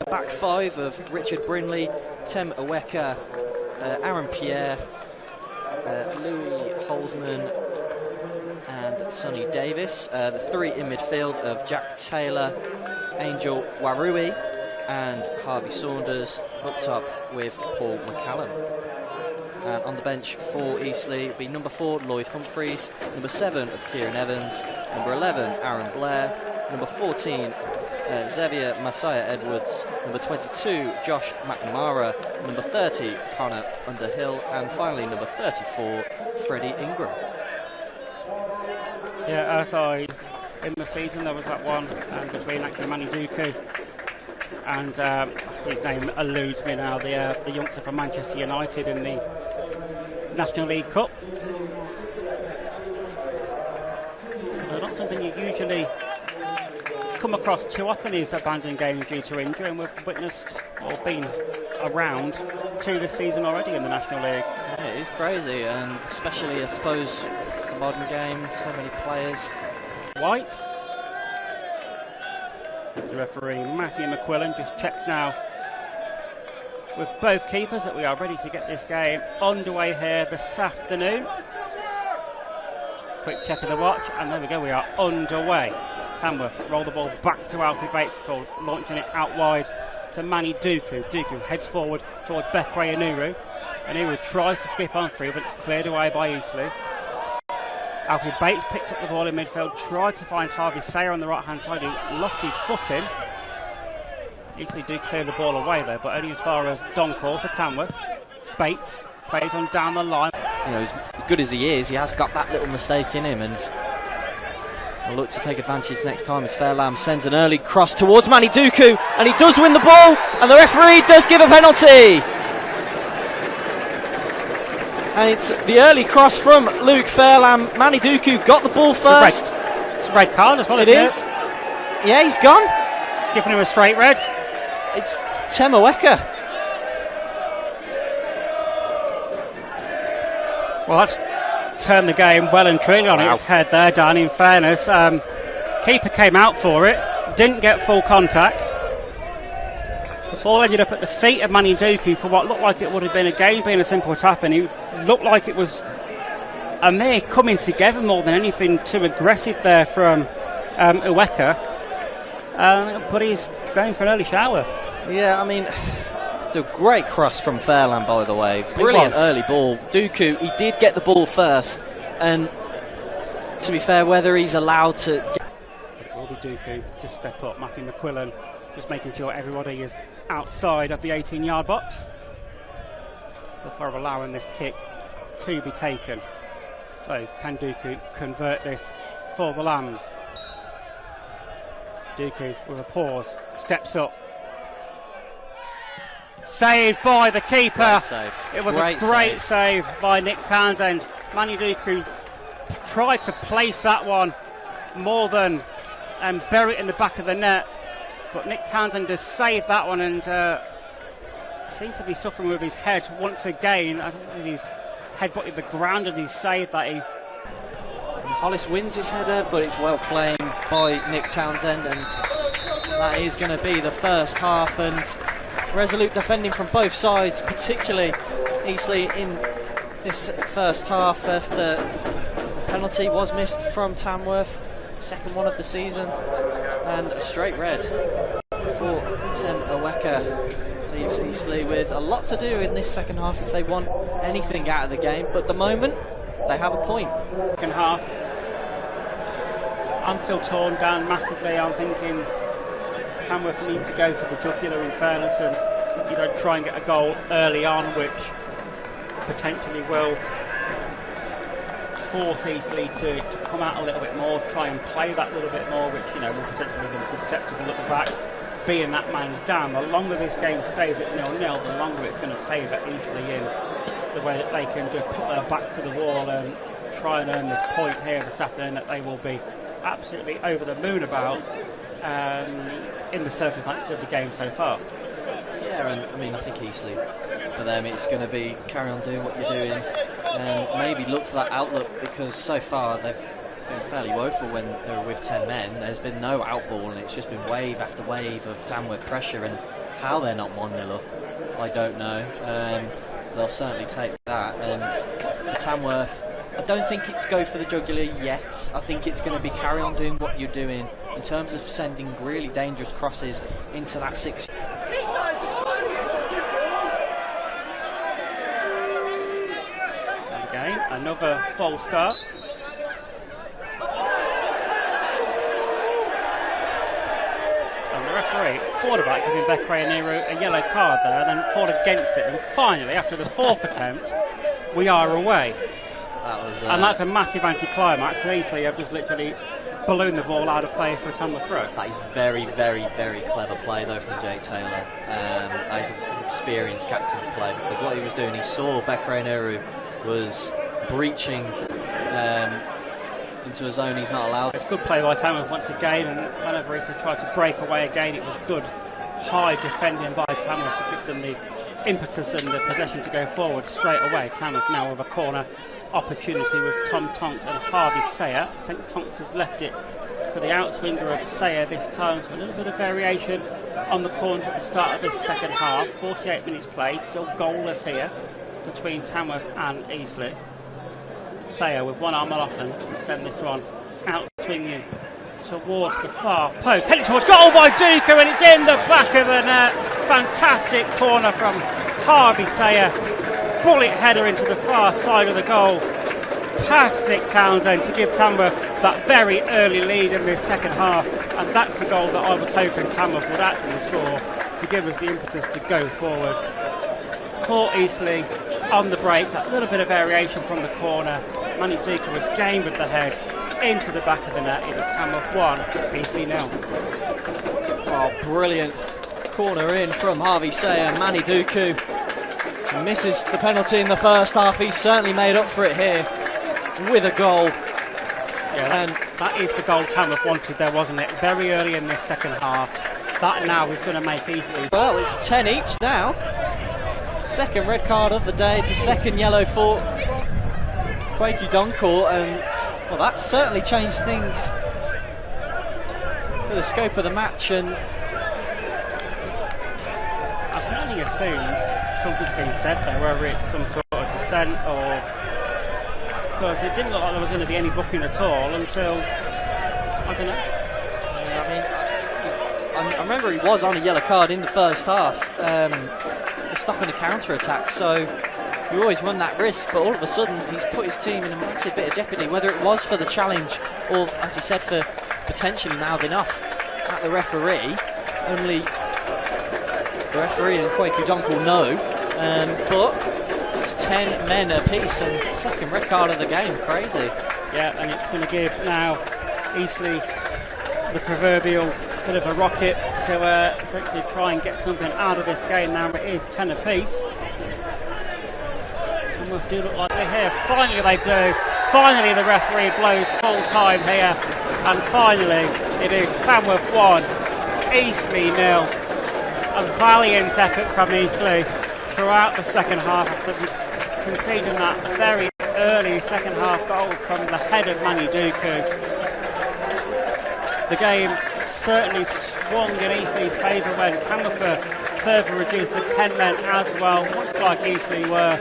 back five of Richard Brinley, Tem Aweka, Aaron Pierre, Louis Holzman and Sonny Davis. The three in midfield of Jack Taylor, Angel Warui and Harvey Saunders, hooked up with Paul McCallum. And on the bench for Eastleigh will be number 4 Lloyd Humphreys, number 7 of Kieran Evans, number 11 Aaron Blair, number 14 Xavier Messiah Edwards, number 22 Josh McNamara, number 30 Connor Underhill, and finally number 34 Freddie Ingram. Yeah, in the season there was that one between actually Manny Duku and his name eludes me now, the youngster from Manchester United in the National League Cup. Not something you usually come across too often, is abandoned games due to injury, and we've witnessed or been around 2 this season already in the National League. Yeah, it is crazy, and especially I suppose the modern game, so many players. White. The referee Matthew McQuillan just checks now with both keepers that we are ready to get this game underway here this afternoon. Quick check of the watch, and there we go, we are underway. Tamworth roll the ball back to Alfie Bates before launching it out wide to Manny Duku. Duku heads forward towards Bekwe Anuru. Anuru tries to skip on through, but it's cleared away by Eastleigh. Alfie Bates picked up the ball in midfield, tried to find Harvey Sayer on the right hand side, who lost his footing. Eastleigh do clear the ball away there, but only as far as Doncor for Tamworth. Bates plays on down the line. You know, as good as he is, he has got that little mistake in him, and will look to take advantage next time as Fairlam sends an early cross towards Manny Duku, and he does win the ball, and the referee does give a penalty. And it's the early cross from Luke Fairlam. Manny Duku got the ball first. It's a red card as well, isn't it? Yeah, he's gone. It's giving him a straight red. It's Tem Aweka. Well, that's turned the game well and truly on its head there, Dan, in fairness. Keeper came out for it, didn't get full contact. The ball ended up at the feet of Manny Duku for what looked like it would have been, again, being a simple tap, and it looked like it was a mere coming together more than anything too aggressive there from Aweka. But he's going for an early shower. Yeah, I mean, it's a great cross from Fairland, by the way. Brilliant early ball. Duku, he did get the ball first, and to be fair, whether he's allowed to it will be Duku to step up. Matthew McQuillan just making sure everybody is outside of the 18-yard box before allowing this kick to be taken. So can Duku convert this for the Lambs? Duku with a pause, steps up. Saved by the keeper. It was a great save by Nick Townsend. Manny Duku tried to place that one more than bury it in the back of the net, but Nick Townsend has saved that one and seems to be suffering with his head once again. I don't think his head butted the ground and he's saved that. Hollis wins his header, but it's well claimed by Nick Townsend, and that is going to be the first half. And resolute defending from both sides, particularly Eastleigh in this first half after the penalty was missed from Tamworth, second one of the season, and a straight red for Tem Aweka leaves Eastleigh with a lot to do in this second half if they want anything out of the game, but at the moment they have a point. Second half, I'm still torn down massively. I'm thinking Tamworth need to go for the jugular in fairness and try and get a goal early on, which potentially will force Eastleigh to come out a little bit more, try and play that little bit more, which will potentially make them susceptible at the back, being that man down. The longer this game stays at 0-0, the longer it's going to favour Eastleigh in the way that they can just put their backs to the wall and try and earn this point here this afternoon that they will be absolutely over the moon about in the circumstances of the game so far. Yeah, and I mean, I think Eastleigh, for them, it's going to be carry on doing what you're doing and maybe look for that outlook, because so far they've been fairly woeful when they were with 10 men. There's been no outball, and it's just been wave after wave of Tamworth pressure, and how they're not 1-0 up, I don't know. They'll certainly take that, and for Tamworth, I don't think it's go for the jugular yet. I think it's going to be carry on doing what you're doing in terms of sending really dangerous crosses into that 6. And again, another false start. And the referee thought about giving Beckway and Nero a yellow card there, and then fought against it. And finally, after the 4th attempt, we are away. And that's a massive anti-climax. Eastleigh have just literally ballooned the ball out of play for a Tamworth throw. That is very, very, very clever play though from Jake Taylor. That is an experienced captain's play, because what he was doing, he saw Bekray Nehru was breaching into a zone he's not allowed. It's a good play by Tamworth once again, and whenever Eastleigh tried to break away again, it was good high defending by Tamworth to give them the impetus and the possession to go forward straight away. Tamworth now with a corner opportunity with Tom Tonks and Harvey Sayer. I think Tonks has left it for the outswinger of Sayer this time, so a little bit of variation on the corner at the start of this second half. 48 minutes played, still goalless here between Tamworth and Eastleigh. Sayer with one arm aloft to send this one out swinging towards the far post, heading towards goal by Duku, and it's in the back of the net. Fantastic corner from Harvey Sayer, bullet header into the far side of the goal past Nick Townsend to give Tamworth that very early lead in this second half, and that's the goal that I was hoping Tamworth would actually score to give us the impetus to go forward. Caught Eastleigh on the break, that little bit of variation from the corner. Manny Duku again with the head into the back of the net. It was Tamworth 1, Eastleigh 0. Oh, brilliant corner in from Harvey Sayer. Manny Duku misses the penalty in the first half. He's certainly made up for it here with a goal. Yeah, and that is the goal Tamworth wanted there, wasn't it? Very early in this second half. That now is going to make Eastleigh. Well, it's 10 each now. Second red card of the day. It's a second yellow for Quakey Donkor, and well, that's certainly changed things for the scope of the match. And I can only assume something's been said there, whether it's some sort of dissent or, because it didn't look like there was going to be any booking at all until, I don't know. Yeah, I remember he was on a yellow card in the first half for stopping a counter-attack, so you always run that risk, but all of a sudden he's put his team in a massive bit of jeopardy, whether it was for the challenge or, as he said, for potentially mouthing off at the referee. Only the referee and Quaker Donkor know, but it's 10 men apiece, and second red card of the game. Crazy. Yeah, and it's going to give now Eastleigh the proverbial bit of a rocket to actually try and get something out of this game. Now it is 10 apiece. Tamworth do look like they're here. Finally they do. Finally the referee blows full time here, and finally it is Tamworth 1, Eastleigh 0. A valiant effort from Eastleigh throughout the second half, conceding that very early second half goal from the head of Manny Duku. The game certainly swung in Eastleigh's favour when Tamworth further reduced to 10 men as well, much like Eastleigh were